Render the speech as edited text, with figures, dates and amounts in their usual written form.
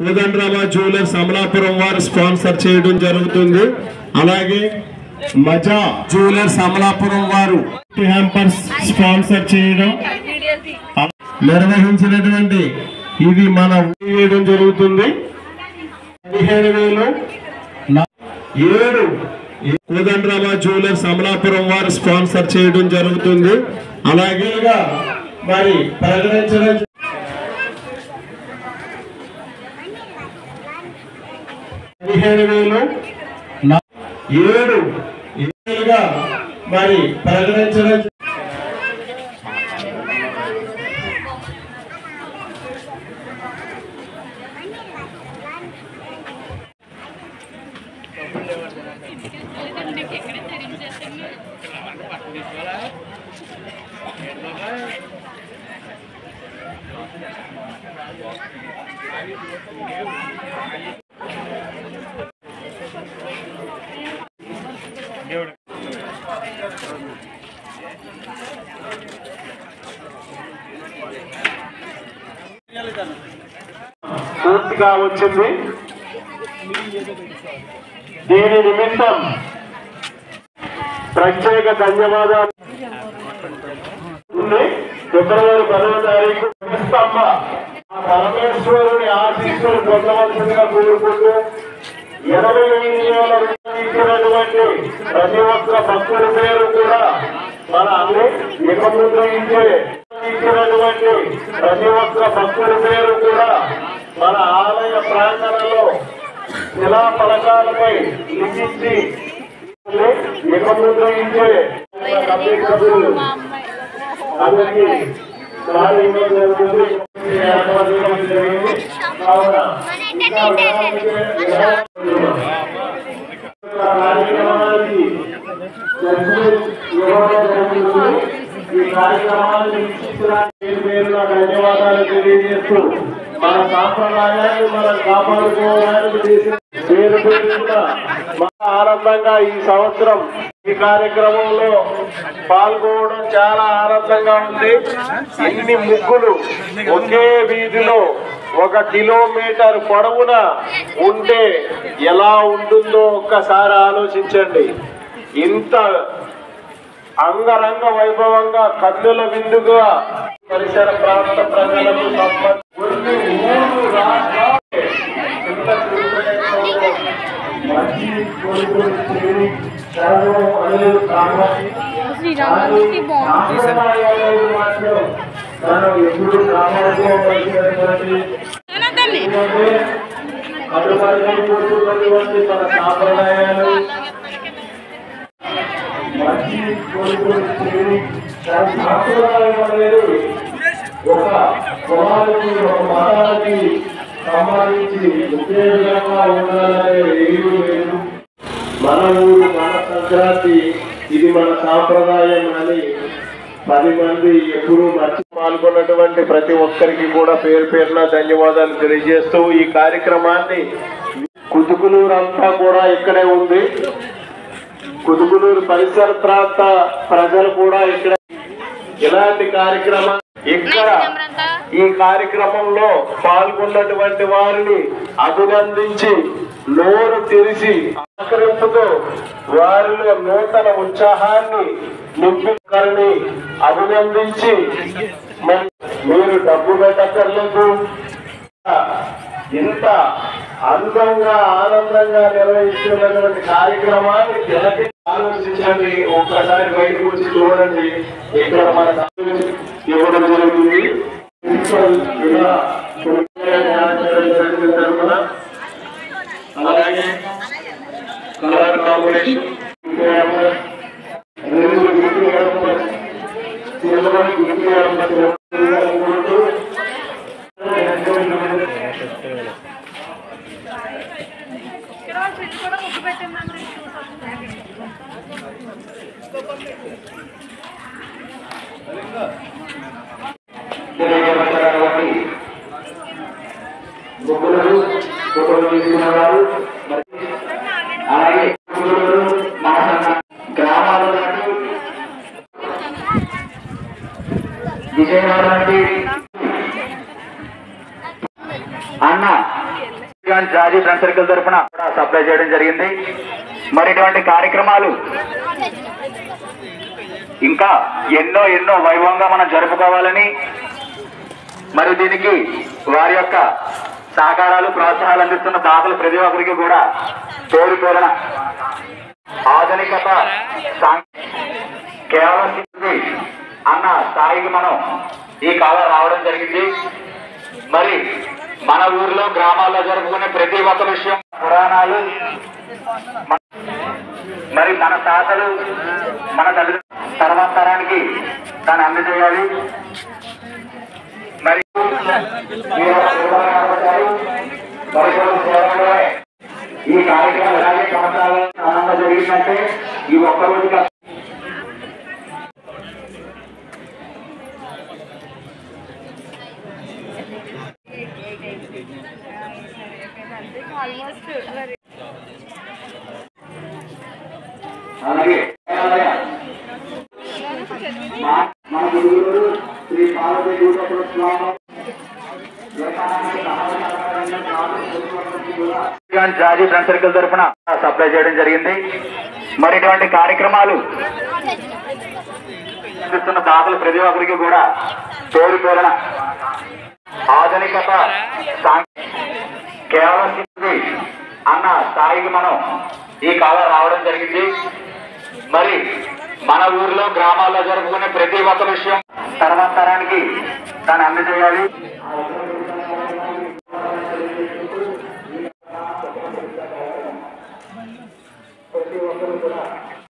Kodandarama jewellers Amalapuram వారు sponsor చేయడం జరుగుతుంది. అలాగే మజా జ్యువెలర్స్ అమలాపురం వారు హ్యాంపర్స్ స్పాన్సర్ చేయడం నిర్వహించినటువంటి ఇది మన వేయడం జరుగుతుంది. 17,007 కోదండరామ జ్యువెలర్స్ అమలాపురం వారు స్పాన్సర్ చేయడం జరుగుతుంది. అలాగే మరి ప్రకటించడం 17,007 మరి ప్రకటించడం పూర్తిగా వచ్చింది. దీని నిమిత్తం ప్రత్యేక ధన్యవాదాలు. ఫిబ్రవరి 10వ తారీఖు పరమేశ్వరుని ఆశీస్సులు పొందవలసిందిగా కోరుకుంటూ 85,000 ఇచ్చినటువంటి ప్రతి ఒక్క భక్తుడి పేరు కూడా మన అన్ని ఇచ్చినటువంటి ప్రతి ఒక్క భక్తుడి పేరు కూడా మన ఆలయ ప్రాంగణంలో శిలా ఫలకాలపై లిఖించి ఇచ్చే అందరికీ ఈ కార్యక్రమాన్ని ధన్యవాదాలు తెలియజేస్తూ మన సాంప్రదాయాన్ని మనం కాపాడుకోవడానికి చేసిన పేరు కూడా చాలా ఆనందంగా ఈ సంవత్సరం ఈ కార్యక్రమంలో పాల్గొనడం చాలా ఆనందంగా ఉంది. ఇన్ని ముగ్గులు ఒకే వీధిలో 1 కిలోమీటర్ పొడవున ఉంటే ఎలా ఉంటుందో ఒక్కసారి ఆలోచించండి. ఇంత అంగరంగ వైభవంగా కన్నుల విందుగా పరిసర ప్రాంత ప్రజలకు మన సాంప్రదాయాలు సాంప్రదాయం అనేది ఒక కులానికి ఒక మతానికి సంబంధించి ఒకే విధంగా ఉండాలనేది ఏమీ లేదు. మన ఊరు మన సంక్రాంతి ఇది మన సాంప్రదాయం అని 10 మంది ఎప్పుడూ పాల్గొన్నటువంటి ప్రతి ఒక్కరికి కూడా పేరు పేరున ధన్యవాదాలు తెలియజేస్తూ ఈ కార్యక్రమాన్ని కుతుకులూరు అంతా కూడా ఇక్కడే ఉంది. కుతుకులూరు పరిసర ప్రాంత ప్రజలు కూడా ఇక్కడ ఇలాంటి కార్యక్రమం ఇక్కడ ఈ కార్యక్రమంలో పాల్గొన్నటువంటి వారిని అభినందించి నోరు తెరిచి ఆకరింపుతో వారిలో నూతన ఉత్సాహాన్ని నింపుకొని అభినందించి మీరు డబ్బు పెట్టక్కర్లేదు. ఇంత అందంగా ఆనందంగా నిర్వహిస్తున్నటువంటి కార్యక్రమాన్ని తిలకి ఆలోచించండి. ఒక్కసారి బయటకు వచ్చి చూడండి. ఇక్కడ మన ఇవ్వడం జరుగుతుంది. తరఫున అలాగే కలర్ కాంబినేషన్ అలాగే గ్రామాల విజయవాడ అన్న జాజీ ఫ్రెండ్ సర్కిల్ తరఫున కూడా సప్లై చేయడం జరిగింది. మరి ఇటువంటి కార్యక్రమాలు ఇంకా ఎన్నో ఎన్నో వైభవంగా మనం జరుపుకోవాలని, మరి దీనికి వారి యొక్క సహకారాలు ప్రోత్సాహాలు అందిస్తున్న దాతలు ప్రతి ఒక్కరికి కూడా తోడుకోరణ ఆధునికత కేవలం అన్న స్థాయికి మనం ఈ కాలం రావడం జరిగింది. మరి మన ఊర్లో గ్రామాల్లో జరుపుకునే ప్రతి ఒక్క విషయం పురాణాలు, మరి మన తాతలు మన తర్వాత తరానికి దాన్ని అందజేయాలి. మరి ఈ కార్యక్రమం ఎలాగే సంవత్సరాలు ఆనందంగా జరిగిందంటే ఈ ఒక్కరోజు అలాగే మన గురువులు శ్రీ పార్వతీ జాజీ ఫ్రెండ్ సర్కిల్ తరఫున సప్లై చేయడం జరిగింది. మరి ఇటువంటి కార్యక్రమాలు అందిస్తున్న దాతలు ప్రతి ఒక్కరికి కూడా తోడుకోరణ ఆధునికత కేవలం అన్న స్థాయికి మనం ఈ కాలం రావడం జరిగింది. మరి మన ఊర్లో గ్రామాల్లో జరుపుకునే ప్రతి ఒక్క విషయం తర్వాత తరానికి దాన్ని అందజేయాలి.